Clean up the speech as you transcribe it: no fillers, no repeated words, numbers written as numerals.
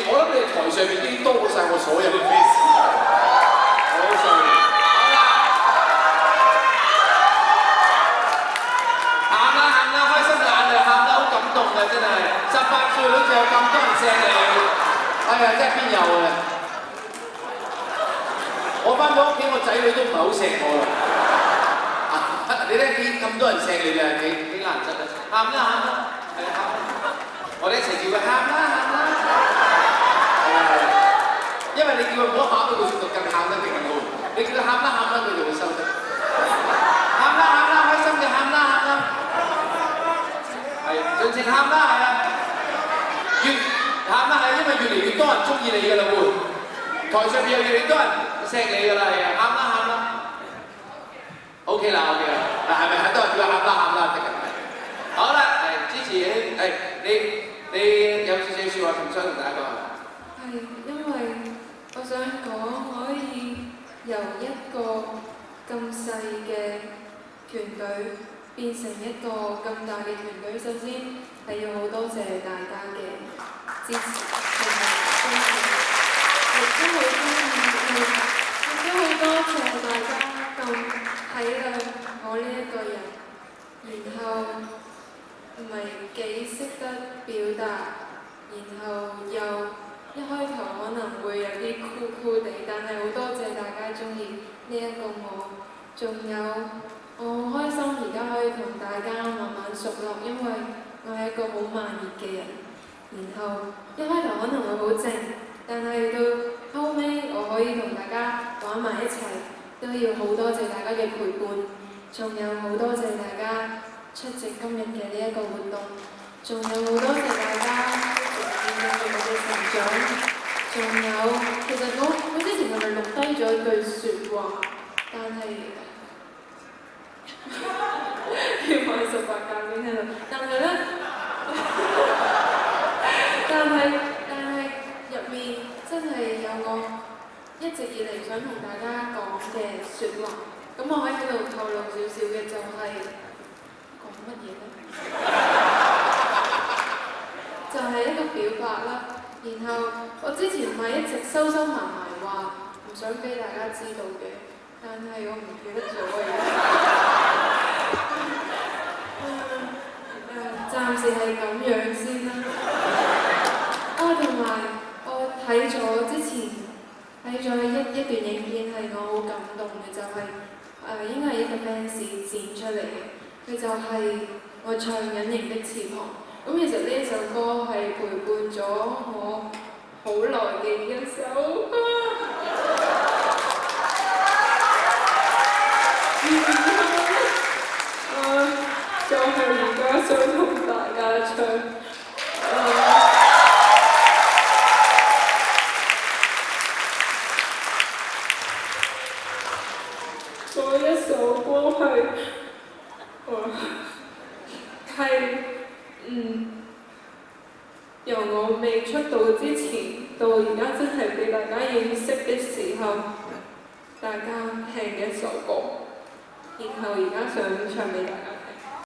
我諗你哋台上面已經多晒我所有嘅 fans。好犀利！好啦，喊啦喊啦，開心眼淚喊得好感動啊！真係18歲好似有咁多人錫你，哎呀，真係邊有啊！我翻到屋企，我仔女都唔係好錫我啦。你睇見咁多人錫你啊，幾難得啊！喊啦喊啦，係喊！我哋一齊叫佢喊啦喊啦。因為你叫佢唔好喊，佢就更喊得勁好。你叫佢喊啦喊啦，佢就會收得。喊啦喊啦，開心嘅喊啦喊啦。係，盡情喊啦係啊！喊啦係，因為越嚟越多人中意你㗎啦會。台上邊又越嚟越多人錫你㗎啦係啊！喊啦喊啦。OK 啦 OK 啦，嗱係咪很多人叫佢喊啦喊啦得㗎？好啦，係支持你有少少説話想同大家講。係因為我想講可以由一個咁細嘅團隊變成一個咁大嘅團隊，首先係要好多謝大家嘅支持同埋支持，亦都好多謝大家咁體諒我呢一個人，然後唔係幾識得表達，然後又一開頭可能會有啲酷地，但係好多謝大家中意呢一個我，仲有我好開心而家可以同大家慢慢熟絡，因為我係一個好慢熱嘅人，然後一開頭可能會好靜，但係到後尾我可以同大家玩埋一齊，都要好多謝大家嘅陪伴，仲有好多謝大家出席今日嘅呢一個活動，仲有好多謝大家見證住我嘅成長，仲有其實我之前係咪錄低咗一句説話，但係要買18教先喺度，但係咧，但係入面真係有我一直以嚟想同大家講嘅説話，咁我可以喺度透露少少嘅就係講乜嘢咧？就係一個表白啦，然後我之前唔係一直收埋話唔想俾大家知道嘅，但係我唔記得咗暫時係咁樣先啦。同埋我睇咗之前睇咗一段影片係我好感動嘅，就係應該係一個 fans 剪出嚟嘅，佢就係我唱隱形的翅膀。咁其實呢一首歌係陪伴咗我好耐嘅一首歌，就係而家想同大家唱。嗰一首歌由我未出道之前到而家真係俾大家認識嘅時候，大家聽嘅一首歌，然後而家想唱俾大家。